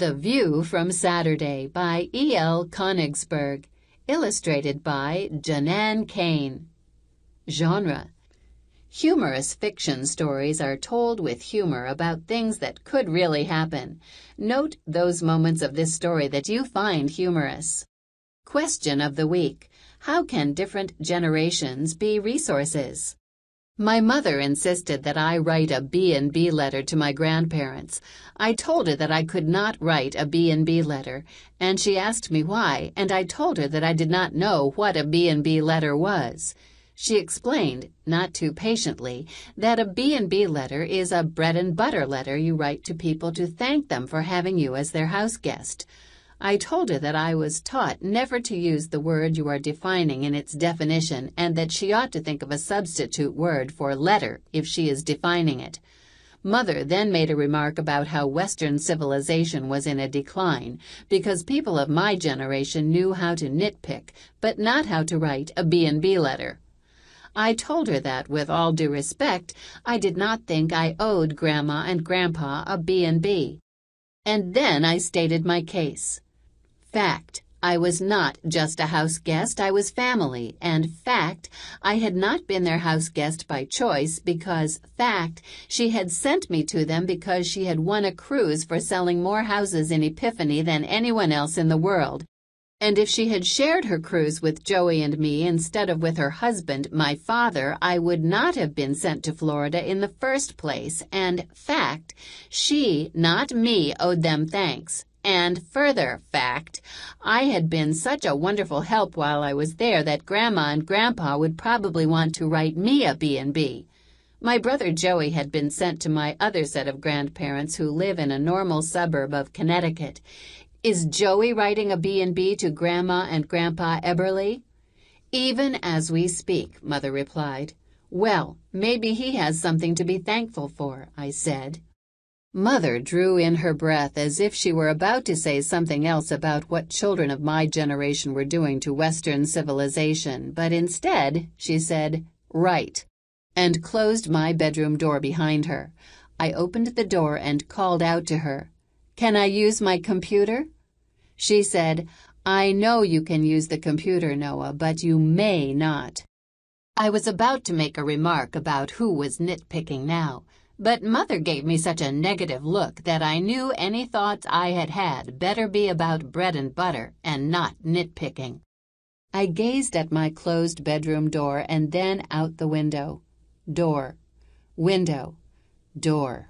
The View from Saturday by E.L. Konigsberg. Illustrated by Janan Kane. Genre: humorous fiction stories are told with humor about things that could really happen. Note those moments of this story that you find humorous. Question of the week: how can different generations be resources? My mother insisted that I write a B&B letter to my grandparents. I told her that I could not write a B&B letter, and she asked me why, and I told her that I did not know what a B&B letter was. She explained, not too patiently, that a B&B letter is a bread-and-butter letter you write to people to thank them for having you as their house guest. I told her that I was taught never to use the word you are defining in its definition, and that she ought to think of a substitute word for letter if she is defining it. Mother then made a remark about how Western civilization was in a decline because people of my generation knew how to nitpick, but not how to write a B&B letter. I told her that, with all due respect, I did not think I owed Grandma and Grandpa a B&B. And then I stated my case. Fact: I was not just a house guest, I was family, and fact: I had not been their house guest by choice because, fact, she had sent me to them because she had won a cruise for selling more houses in Epiphany than anyone else in the world. And if she had shared her cruise with Joey and me instead of with her husband, my father, I would not have been sent to Florida in the first place, and, fact, she, not me, owed them thanks. And further fact, I had been such a wonderful help while I was there that Grandma and Grandpa would probably want to write me a B&B. My brother Joey had been sent to my other set of grandparents who live in a normal suburb of Connecticut. Is Joey writing a B&B to Grandma and Grandpa Eberly? Even as we speak, Mother replied. Well, maybe he has something to be thankful for, I said. Mother drew in her breath as if she were about to say something else about what children of my generation were doing to Western civilization, but instead she said, right, and closed my bedroom door behind her. I opened the door and called out to her, Can I use my computer? She said, I know you can use the computer, Noah, but you may not. I was about to make a remark about who was nitpicking now, but Mother gave me such a negative look that I knew any thoughts I had better be about bread and butter and not nitpicking. I gazed at my closed bedroom door and then out the window. Door. Window. Door.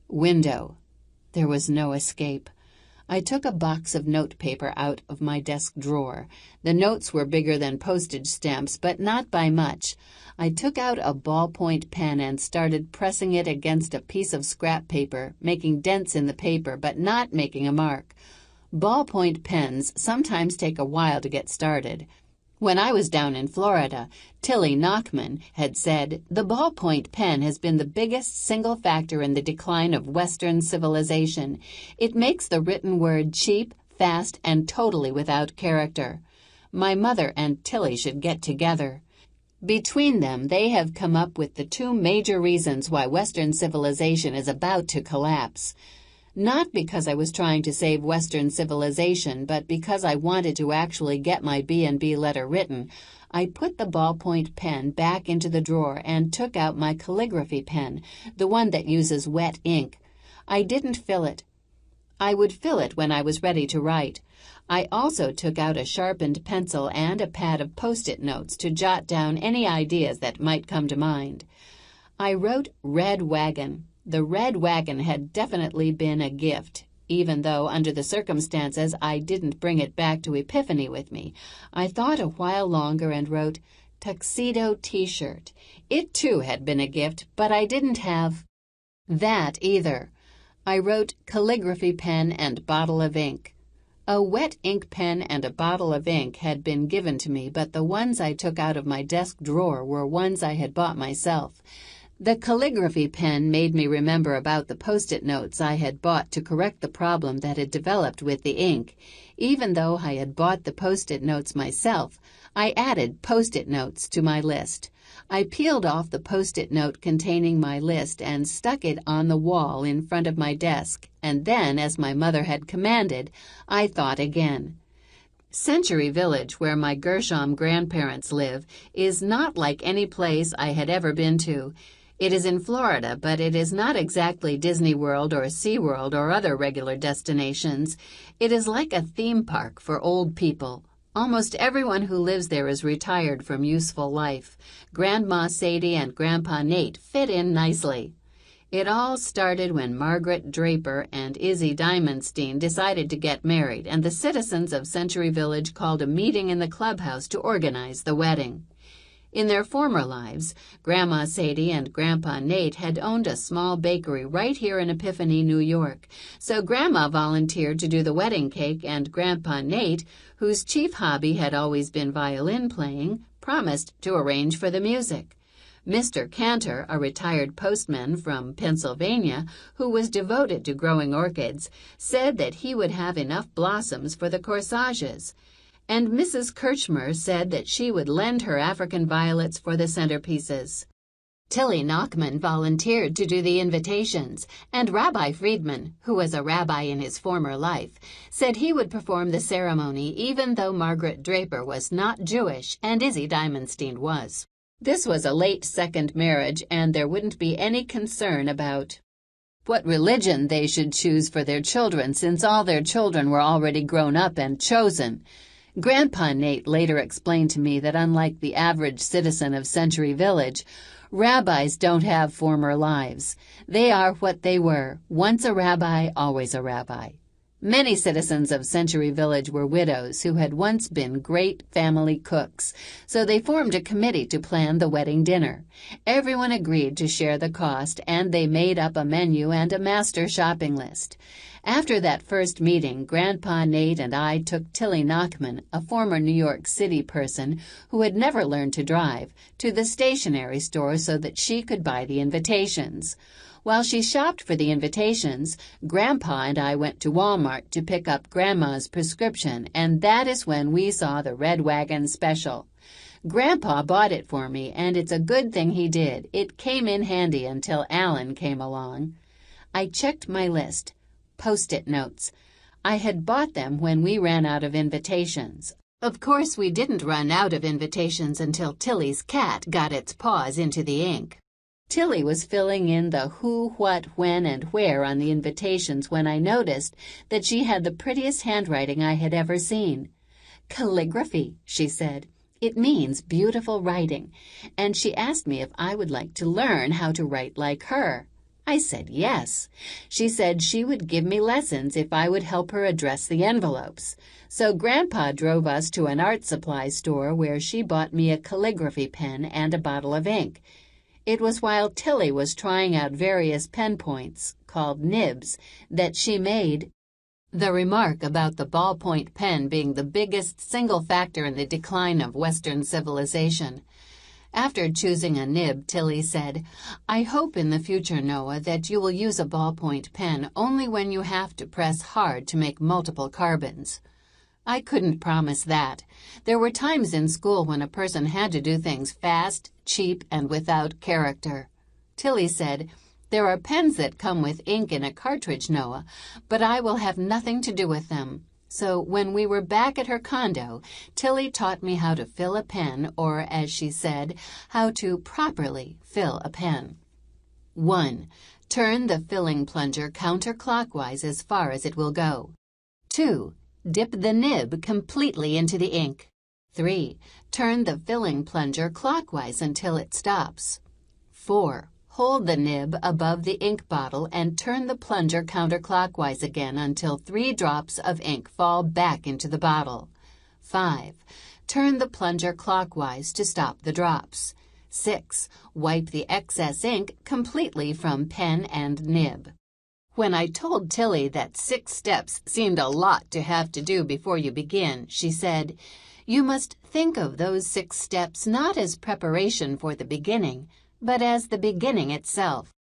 Window. There was no escape. I took a box of notepaper out of my desk drawer. The notes were bigger than postage stamps, but not by much. I took out a ballpoint pen and started pressing it against a piece of scrap paper, making dents in the paper but not making a mark. Ballpoint pens sometimes take a while to get started. When I was down in Florida, Tilly Nachman had said, the ballpoint pen has been the biggest single factor in the decline of Western civilization. It makes the written word cheap, fast, and totally without character. My mother and Tilly should get together. Between them, they have come up with the two major reasons why Western civilization is about to collapse. Not because I was trying to save Western civilization, but because I wanted to actually get my B&B letter written, I put the ballpoint pen back into the drawer and took out my calligraphy pen, the one that uses wet ink. I didn't fill it. I would fill it when I was ready to write. I also took out a sharpened pencil and a pad of Post-it notes to jot down any ideas that might come to mind. I wrote Red Wagon. The red wagon had definitely been a gift, even though under the circumstances I didn't bring it back to Epiphany with me. I thought a while longer and wrote Tuxedo T-shirt. It too had been a gift, but I didn't have that either. I wrote calligraphy pen and bottle of ink. A wet ink pen and a bottle of ink had been given to me, but the ones I took out of my desk drawer were ones I had bought myself. The calligraphy pen made me remember about the Post-it notes I had bought to correct the problem that had developed with the ink. Even though I had bought the Post-it notes myself, I added Post-it notes to my list. I peeled off the Post-it note containing my list and stuck it on the wall in front of my desk, and then, as my mother had commanded, I thought again. Century Village, where my Gershom grandparents live, is not like any place I had ever been to. It is in Florida, but it is not exactly Disney World or SeaWorld or other regular destinations. It is like a theme park for old people. Almost everyone who lives there is retired from useful life. Grandma Sadie and Grandpa Nate fit in nicely. It all started when Margaret Draper and Izzy Diamondstein decided to get married, and the citizens of Century Village called a meeting in the clubhouse to organize the wedding. In their former lives, Grandma Sadie and Grandpa Nate had owned a small bakery right here in Epiphany, New York. So Grandma volunteered to do the wedding cake, and Grandpa Nate, whose chief hobby had always been violin playing, promised to arrange for the music. Mr. Cantor, a retired postman from Pennsylvania, who was devoted to growing orchids, said that he would have enough blossoms for the corsages. And Mrs. Kirchmer said that she would lend her African violets for the centerpieces. Tilly Nachman volunteered to do the invitations, and Rabbi Friedman, who was a rabbi in his former life, said he would perform the ceremony even though Margaret Draper was not Jewish and Izzy Diamondstein was. This was a late second marriage, and there wouldn't be any concern about what religion they should choose for their children, since all their children were already grown up and chosen. Grandpa Nate later explained to me that unlike the average citizen of Century Village, rabbis don't have former lives. They are what they were, once a rabbi, always a rabbi. Many citizens of Century Village were widows who had once been great family cooks, so they formed a committee to plan the wedding dinner. Everyone agreed to share the cost, and they made up a menu and a master shopping list. After that first meeting, Grandpa Nate and I took Tilly Nachman, a former New York City person who had never learned to drive, to the stationery store so that she could buy the invitations. While she shopped for the invitations, Grandpa and I went to Walmart to pick up Grandma's prescription, and that is when we saw the Red Wagon special. Grandpa bought it for me, and it's a good thing he did. It came in handy until Alan came along. I checked my list. Post-it notes. I had bought them when we ran out of invitations. Of course, we didn't run out of invitations until Tilly's cat got its paws into the ink. Tilly was filling in the who, what, when, and where on the invitations when I noticed that she had the prettiest handwriting I had ever seen. Calligraphy, she said. It means beautiful writing, and she asked me if I would like to learn how to write like her. I said yes. She said she would give me lessons if I would help her address the envelopes. So Grandpa drove us to an art supply store where she bought me a calligraphy pen and a bottle of ink. It was while Tilly was trying out various pen points, called nibs, that she made the remark about the ballpoint pen being the biggest single factor in the decline of Western civilization. After choosing a nib, Tilly said, "I hope in the future, Noah, that you will use a ballpoint pen only when you have to press hard to make multiple carbons." I couldn't promise that. There were times in school when a person had to do things fast, cheap, and without character. Tilly said, "There are pens that come with ink in a cartridge, Noah, but I will have nothing to do with them." So when we were back at her condo, Tilly taught me how to fill a pen, or, as she said, how to properly fill a pen. 1. Turn the filling plunger counterclockwise as far as it will go. 2. Dip the nib completely into the ink. 3. Turn the filling plunger clockwise until it stops. 4. Hold the nib above the ink bottle and turn the plunger counterclockwise again until 3 drops of ink fall back into the bottle. 5. Turn the plunger clockwise to stop the drops. 6. Wipe the excess ink completely from pen and nib. When I told Tilly that 6 steps seemed a lot to have to do before you begin, she said, "You must think of those 6 steps not as preparation for the beginning, but as the beginning itself.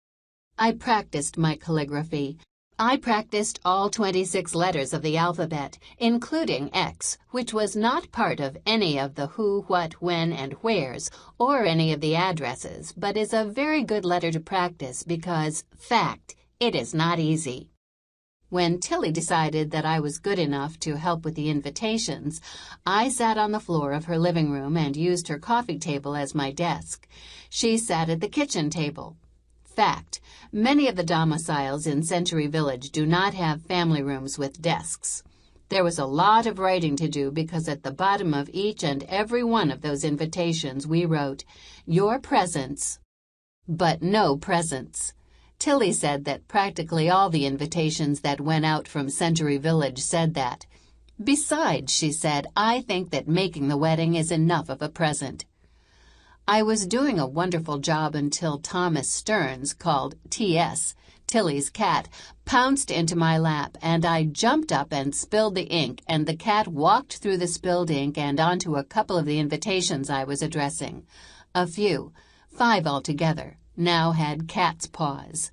I practiced my calligraphy. I practiced all 26 letters of the alphabet, including X, which was not part of any of the who, what, when, and wheres, or any of the addresses, but is a very good letter to practice because, fact, it is not easy. When Tilly decided that I was good enough to help with the invitations, I sat on the floor of her living room and used her coffee table as my desk. She sat at the kitchen table. Fact, many of the domiciles in Century Village do not have family rooms with desks. There was a lot of writing to do because at the bottom of each and every one of those invitations we wrote, "Your presence," but no presents. Tilly said that practically all the invitations that went out from Century Village said that. Besides, she said, I think that making the wedding is enough of a present. I was doing a wonderful job until Thomas Stearns, called T.S., Tilly's cat, pounced into my lap, and I jumped up and spilled the ink, and the cat walked through the spilled ink and onto a couple of the invitations I was addressing. A few, 5 altogether, now had cat's paws.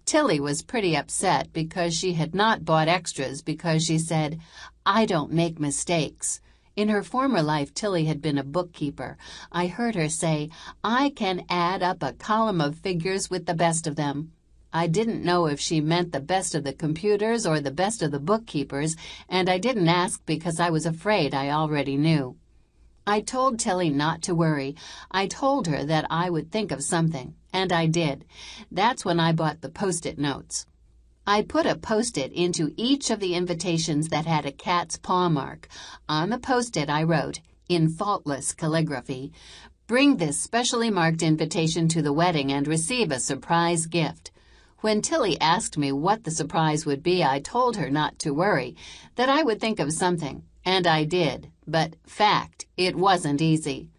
Tilly was pretty upset because she had not bought extras because she said, "I don't make mistakes." In her former life, Tilly had been a bookkeeper. I heard her say, "I can add up a column of figures with the best of them." I didn't know if she meant the best of the computers or the best of the bookkeepers, and I didn't ask because I was afraid I already knew. I told Tilly not to worry. I told her that I would think of something, and I did. That's when I bought the Post-it notes. I put a Post-it into each of the invitations that had a cat's paw mark. On the Post-it I wrote, in faultless calligraphy, "Bring this specially marked invitation to the wedding and receive a surprise gift." When Tilly asked me what the surprise would be, I told her not to worry, that I would think of something, and I did, but fact, it wasn't easy.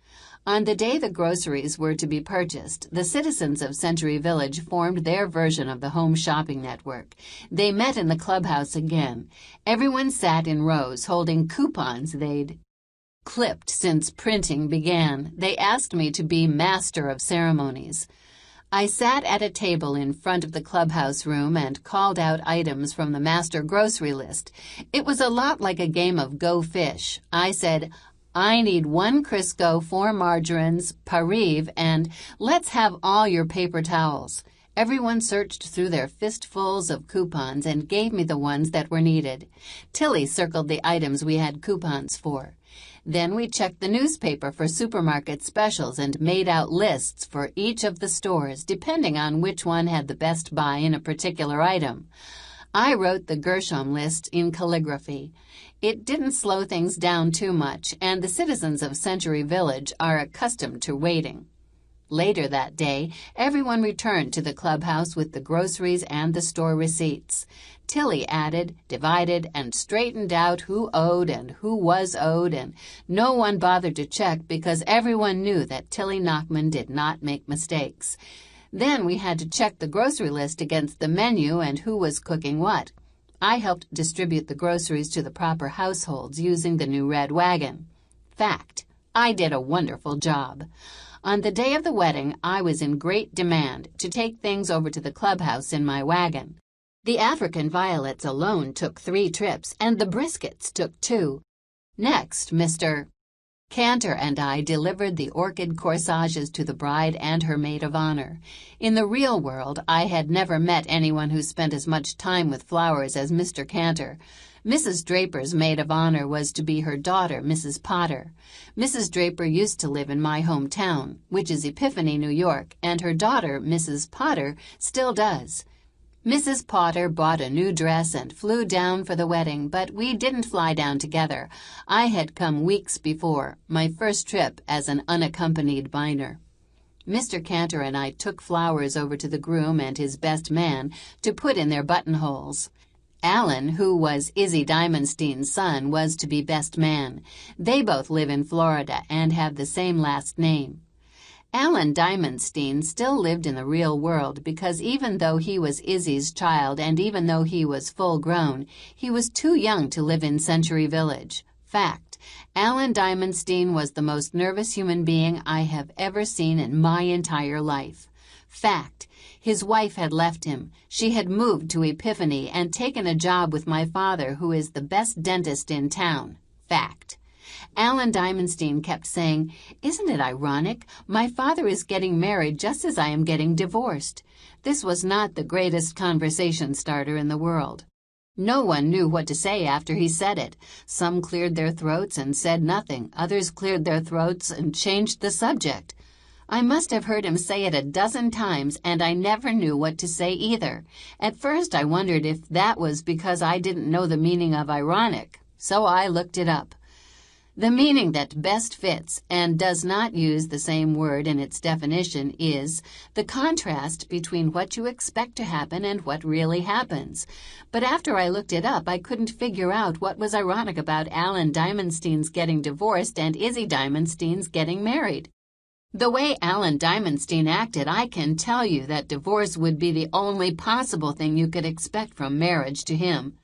On the day the groceries were to be purchased, the citizens of Century Village formed their version of the home shopping network. They met in the clubhouse again. Everyone sat in rows holding coupons they'd clipped since printing began. They asked me to be master of ceremonies. I sat at a table in front of the clubhouse room and called out items from the master grocery list. It was a lot like a game of Go Fish. I said, "I need 1 Crisco, 4 margarines, Pariv, and let's have all your paper towels." Everyone searched through their fistfuls of coupons and gave me the ones that were needed. Tilly circled the items we had coupons for. Then we checked the newspaper for supermarket specials and made out lists for each of the stores, depending on which one had the best buy in a particular item. I wrote the Gershom list in calligraphy. It didn't slow things down too much, and the citizens of Century Village are accustomed to waiting. Later that day, everyone returned to the clubhouse with the groceries and the store receipts. Tilly added, divided, and straightened out who owed and who was owed, and no one bothered to check because everyone knew that Tilly Nachman did not make mistakes. Then we had to check the grocery list against the menu and who was cooking what. I helped distribute the groceries to the proper households using the new red wagon. Fact, I did a wonderful job. On the day of the wedding, I was in great demand to take things over to the clubhouse in my wagon. The African violets alone took 3 trips, and the briskets took 2. Next, Mr. Cantor and I delivered the orchid corsages to the bride and her maid of honor. In the real world, I had never met anyone who spent as much time with flowers as Mr. Cantor. Mrs. Draper's maid of honor was to be her daughter, Mrs. Potter. Mrs. Draper used to live in my hometown, which is Epiphany, New York, and her daughter, Mrs. Potter, still does. Mrs. Potter bought a new dress and flew down for the wedding, but we didn't fly down together. I had come weeks before, my first trip as an unaccompanied minor. Mr. Cantor and I took flowers over to the groom and his best man to put in their buttonholes. Alan, who was Izzy Diamondstein's son, was to be best man. They both live in Florida and have the same last name. Alan Diamondstein still lived in the real world because even though he was Izzy's child and even though he was full grown, he was too young to live in Century Village. Fact, Alan Diamondstein was the most nervous human being I have ever seen in my entire life. Fact: his wife had left him. She had moved to Epiphany and taken a job with my father, who is the best dentist in town. Fact: Alan Diamondstein kept saying, "Isn't it ironic? My father is getting married just as I am getting divorced." This was not the greatest conversation starter in the world. No one knew what to say after he said it. Some cleared their throats and said nothing. Others cleared their throats and changed the subject. I must have heard him say it a dozen times, and I never knew what to say either. At first I wondered if that was because I didn't know the meaning of ironic, so I looked it up. The meaning that best fits and does not use the same word in its definition is the contrast between what you expect to happen and what really happens. But after I looked it up, I couldn't figure out what was ironic about Alan Diamondstein's getting divorced and Izzy Diamondstein's getting married. The way Alan Diamondstein acted, I can tell you that divorce would be the only possible thing you could expect from marriage to him.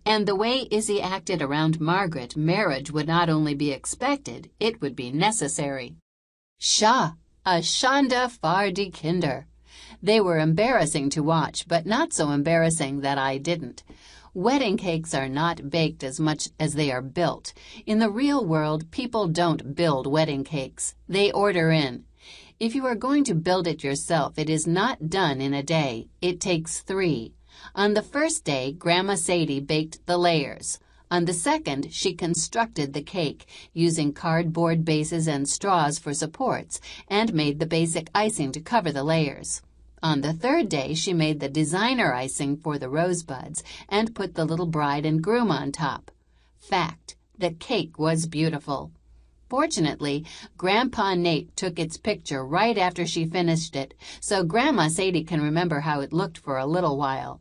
And the way Izzy acted around Margaret, marriage would not only be expected, it would be necessary. Sha, a Shonda far die Kinder. They were embarrassing to watch, but not so embarrassing that I didn't. Wedding cakes are not baked as much as they are built. In the real world, people don't build wedding cakes. They order in. If you are going to build it yourself, it is not done in a day. It takes 3. On the first day, Grandma Sadie baked the layers. On the second, she constructed the cake, using cardboard bases and straws for supports, and made the basic icing to cover the layers. On the third day, she made the designer icing for the rosebuds and put the little bride and groom on top. Fact: the cake was beautiful. Fortunately, Grandpa Nate took its picture right after she finished it, so Grandma Sadie can remember how it looked for a little while.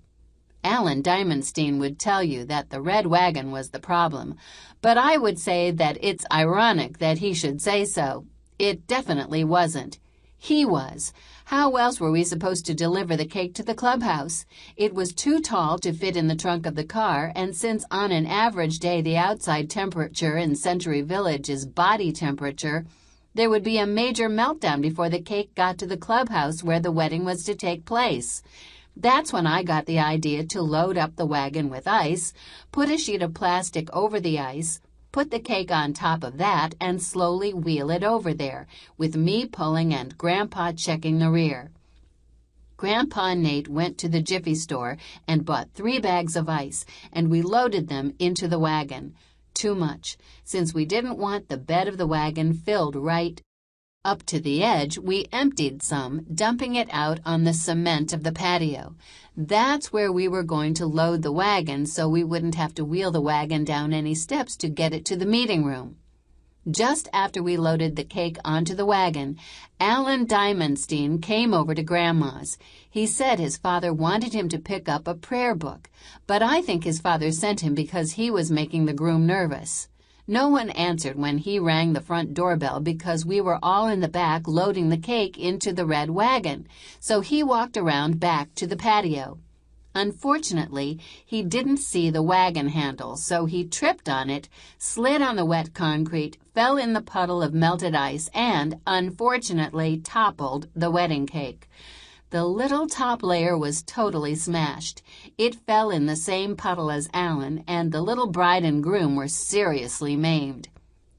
Alan Diamondstein would tell you that the red wagon was the problem, but I would say that it's ironic that he should say so. It definitely wasn't. He was. How else were we supposed to deliver the cake to the clubhouse? It was too tall to fit in the trunk of the car, and since on an average day the outside temperature in Century Village is body temperature, there would be a major meltdown before the cake got to the clubhouse where the wedding was to take place. That's when I got the idea to load up the wagon with ice, put a sheet of plastic over the ice, put the cake on top of that, and slowly wheel it over there, with me pulling and Grandpa checking the rear. Grandpa Nate went to the Jiffy store and bought 3 bags of ice, and we loaded them into the wagon. Too much, since we didn't want the bed of the wagon filled right up to the edge. We emptied some, dumping it out on the cement of the patio. That's where we were going to load the wagon, so we wouldn't have to wheel the wagon down any steps to get it to the meeting room. Just after we loaded the cake onto the wagon, Alan Diamondstein came over to Grandma's. He said his father wanted him to pick up a prayer book, but I think his father sent him because he was making the groom nervous. No one answered when he rang the front doorbell because we were all in the back loading the cake into the red wagon, so he walked around back to the patio. Unfortunately, he didn't see the wagon handle, so he tripped on it, slid on the wet concrete, fell in the puddle of melted ice, and, unfortunately, toppled the wedding cake. The little top layer was totally smashed. It fell in the same puddle as Alan, and the little bride and groom were seriously maimed.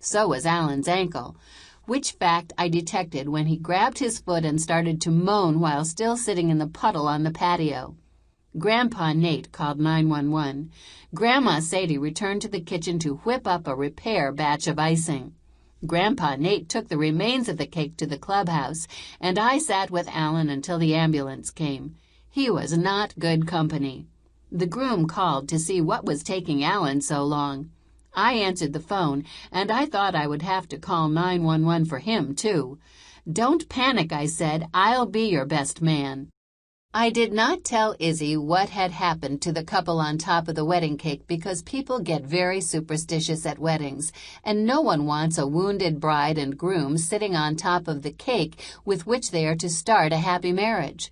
So was Alan's ankle, which fact I detected when he grabbed his foot and started to moan while still sitting in the puddle on the patio. Grandpa Nate called 911. Grandma Sadie returned to the kitchen to whip up a repair batch of icing. Grandpa Nate took the remains of the cake to the clubhouse, and I sat with Alan until the ambulance came. He was not good company. The groom called to see what was taking Alan so long. I answered the phone, and I thought I would have to call 911 for him, too. "Don't panic," I said. "I'll be your best man." I did not tell Izzy what had happened to the couple on top of the wedding cake because people get very superstitious at weddings, and no one wants a wounded bride and groom sitting on top of the cake with which they are to start a happy marriage.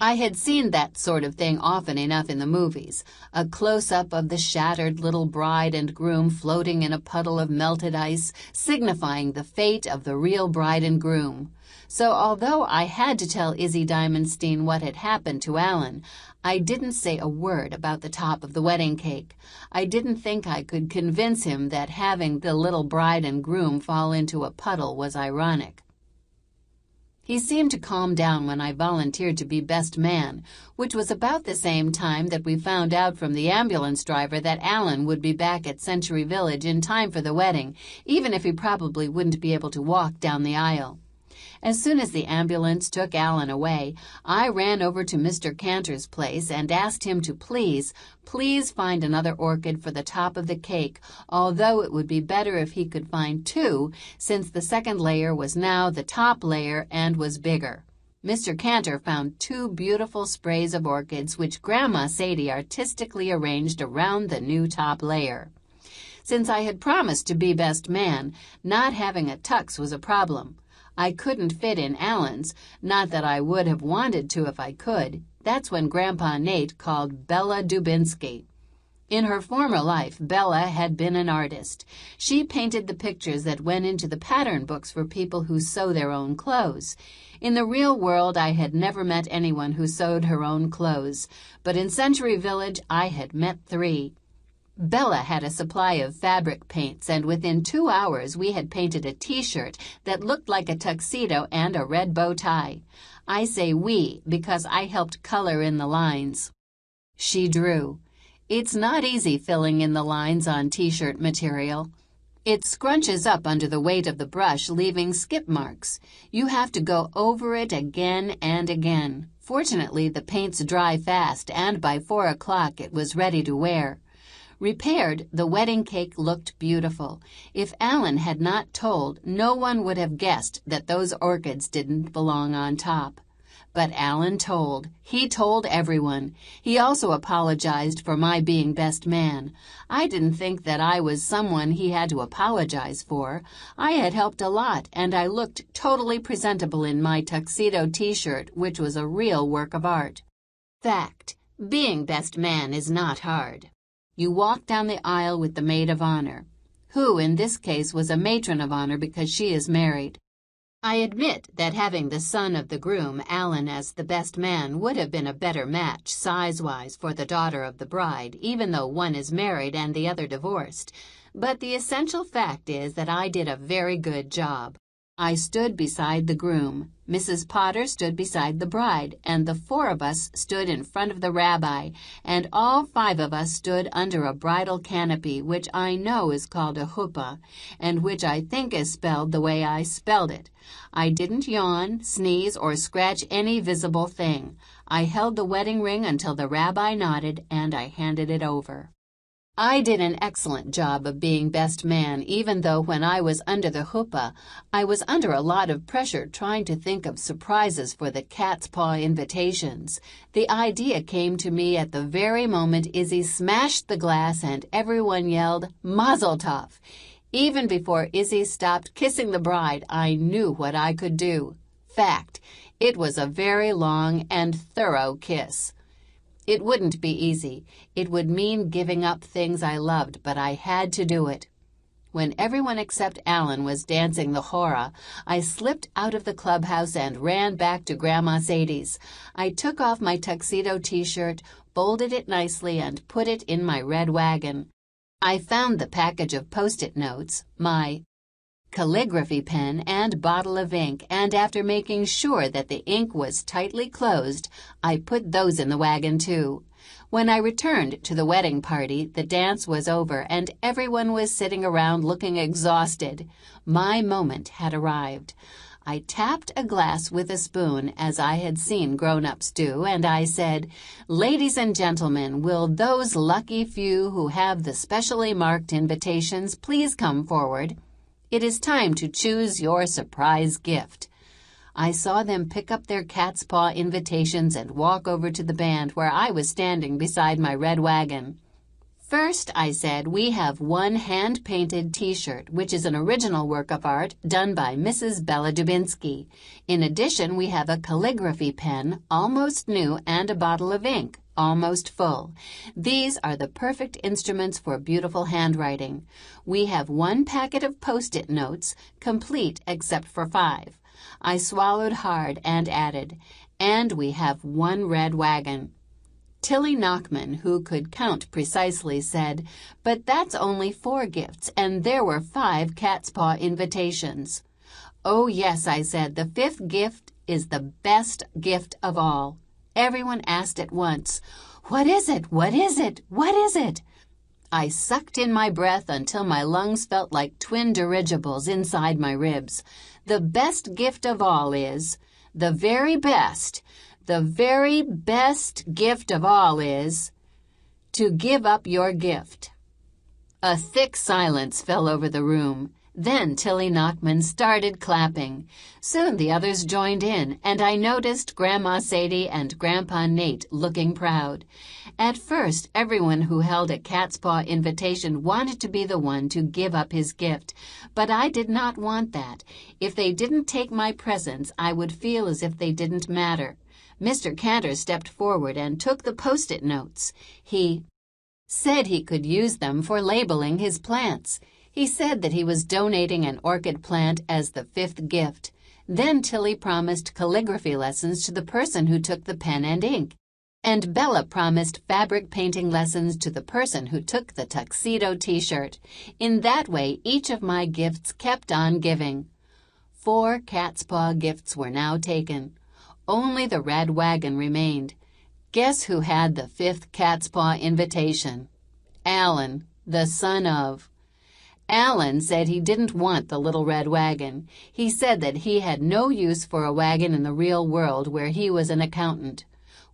I had seen that sort of thing often enough in the movies, a close-up of the shattered little bride and groom floating in a puddle of melted ice, signifying the fate of the real bride and groom. So although I had to tell Izzy Diamondstein what had happened to Alan, I didn't say a word about the top of the wedding cake. I didn't think I could convince him that having the little bride and groom fall into a puddle was ironic. He seemed to calm down when I volunteered to be best man, which was about the same time that we found out from the ambulance driver that Alan would be back at Century Village in time for the wedding, even if he probably wouldn't be able to walk down the aisle. As soon as the ambulance took Alan away, I ran over to Mr. Cantor's place and asked him to please find another orchid for the top of the cake, although it would be better if he could find two, since the second layer was now the top layer and was bigger. Mr. Cantor found two beautiful sprays of orchids which Grandma Sadie artistically arranged around the new top layer. Since I had promised to be best man, not having a tux was a problem. I couldn't fit in Alan's, not that I would have wanted to if I could. That's when Grandpa Nate called Bella Dubinsky. In her former life, Bella had been an artist. She painted the pictures that went into the pattern books for people who sew their own clothes. In the real world, I had never met anyone who sewed her own clothes, but in Century Village, I had met three. Bella had a supply of fabric paints, and within 2 hours we had painted a T-shirt that looked like a tuxedo and a red bow tie. I say we because I helped color in the lines. She drew. It's not easy filling in the lines on T-shirt material. It scrunches up under the weight of the brush, leaving skip marks. You have to go over it again and again. Fortunately, the paints dry fast, and by 4 o'clock it was ready to wear. Repaired, the wedding cake looked beautiful. If Alan had not told, no one would have guessed that those orchids didn't belong on top. But Alan told. He told everyone. He also apologized for my being best man. I didn't think that I was someone he had to apologize for. I had helped a lot, and I looked totally presentable in my tuxedo T-shirt, which was a real work of art. Fact: being best man is not hard. You walk down the aisle with the maid of honor, who in this case was a matron of honor because she is married. I admit that having the son of the groom, Alan, as the best man would have been a better match size-wise for the daughter of the bride, even though one is married and the other divorced. But the essential fact is that I did a very good job. I stood beside the groom, Mrs. Potter stood beside the bride, and the 4 of us stood in front of the rabbi, and all 5 of us stood under a bridal canopy, which I know is called a huppah, and which I think is spelled the way I spelled it. I didn't yawn, sneeze, or scratch any visible thing. I held the wedding ring until the rabbi nodded, and I handed it over. I did an excellent job of being best man, even though when I was under the huppah, I was under a lot of pressure trying to think of surprises for the cat's paw invitations. The idea came to me at the very moment Izzy smashed the glass and everyone yelled, "Mazel tov!" Even before Izzy stopped kissing the bride, I knew what I could do. Fact: it was a very long and thorough kiss. It wouldn't be easy. It would mean giving up things I loved, but I had to do it. When everyone except Alan was dancing the hora, I slipped out of the clubhouse and ran back to Grandma Sadie's. I took off my tuxedo T-shirt, folded it nicely, and put it in my red wagon. I found the package of Post-it notes, my calligraphy pen, and bottle of ink, and after making sure that the ink was tightly closed, I put those in the wagon too. When I returned to the wedding party, the dance was over and everyone was sitting around looking exhausted. My moment had arrived. I tapped a glass with a spoon, as I had seen grown-ups do, and I said, "Ladies and gentlemen, will those lucky few who have the specially marked invitations please come forward? It is time to choose your surprise gift." I saw them pick up their cat's paw invitations and walk over to the band where I was standing beside my red wagon. First, I said, we have one hand-painted T-shirt, which is an original work of art done by Mrs. Bella Dubinsky. In addition, we have a calligraphy pen, almost new, and a bottle of ink, almost full. These are the perfect instruments for beautiful handwriting. We have one packet of Post-it notes, complete except for 5. I swallowed hard and added, and we have one red wagon. Tilly Knockman, who could count precisely, said, "But that's only 4 gifts, and there were 5 cat's paw invitations." "Oh, yes," I said, "the 5th gift is the best gift of all." Everyone asked at once, "What is it? What is it? What is it?" I sucked in my breath until my lungs felt like twin dirigibles inside my ribs. The best gift of all is, the very best gift of all is to give up your gift. A thick silence fell over the room. Then Tilly Knockman started clapping. Soon the others joined in, and I noticed Grandma Sadie and Grandpa Nate looking proud. At first, everyone who held a cat's paw invitation wanted to be the one to give up his gift, but I did not want that. If they didn't take my presents, I would feel as if they didn't matter. Mr. Cantor stepped forward and took the Post-it notes. He said he could use them for labeling his plants. He said that he was donating an orchid plant as the 5th gift. Then Tilly promised calligraphy lessons to the person who took the pen and ink. And Bella promised fabric painting lessons to the person who took the tuxedo T-shirt. In that way, each of my gifts kept on giving. 4 cat's paw gifts were now taken. Only the red wagon remained. Guess who had the 5th cat's paw invitation? Alan, the son of. Alan said he didn't want the little red wagon. He said that he had no use for a wagon in the real world where he was an accountant.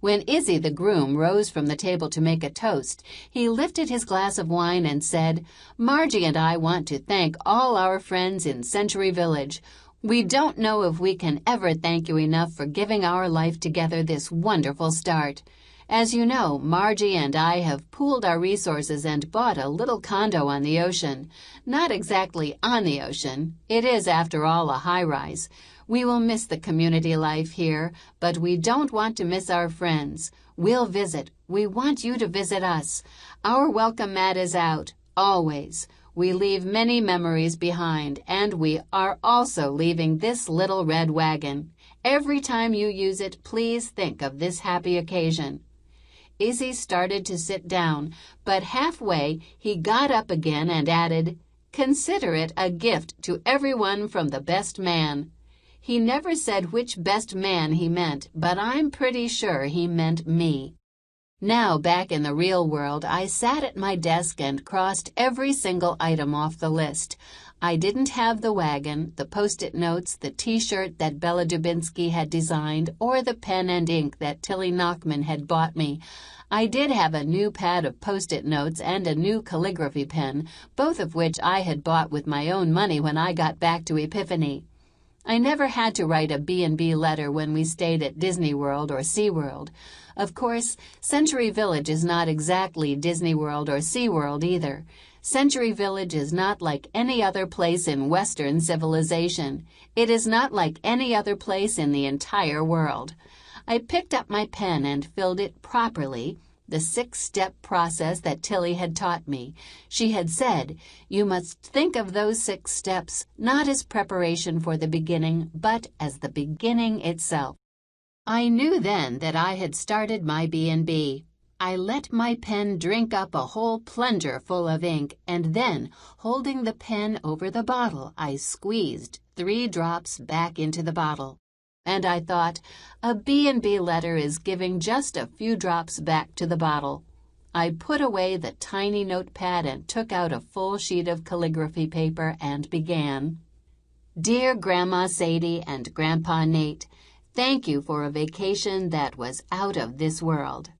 When Izzy the groom rose from the table to make a toast, he lifted his glass of wine and said, "Margie and I want to thank all our friends in Century Village. We don't know if we can ever thank you enough for giving our life together this wonderful start. As you know, Margie and I have pooled our resources and bought a little condo on the ocean. Not exactly on the ocean. It is, after all, a high-rise. We will miss the community life here, but we don't want to miss our friends. We'll visit. We want you to visit us. Our welcome mat is out, always. We leave many memories behind, and we are also leaving this little red wagon. Every time you use it, please think of this happy occasion." Izzy started to sit down, but halfway he got up again and added, "Consider it a gift to everyone from the best man." He never said which best man he meant, but I'm pretty sure he meant me. Now, back in the real world, I sat at my desk and crossed every single item off the list. I didn't have the wagon, the Post-it notes, the T-shirt that Bella Dubinsky had designed, or the pen and ink that Tilly Knockman had bought me. I did have a new pad of Post-it notes and a new calligraphy pen, both of which I had bought with my own money when I got back to Epiphany. I never had to write a B&B letter when we stayed at Disney World or SeaWorld. Of course, Century Village is not exactly Disney World or SeaWorld either. Century Village is not like any other place in Western civilization. It is not like any other place in the entire world. I picked up my pen and filled it properly, the 6-step process that Tilly had taught me. She had said, "You must think of those 6 steps not as preparation for the beginning, but as the beginning itself." I knew then that I had started my B&B. I let my pen drink up a whole plunger full of ink, and then, holding the pen over the bottle, I squeezed 3 drops back into the bottle. And I thought, a B&B letter is giving just a few drops back to the bottle. I put away the tiny notepad and took out a full sheet of calligraphy paper and began. Dear Grandma Sadie and Grandpa Nate, thank you for a vacation that was out of this world.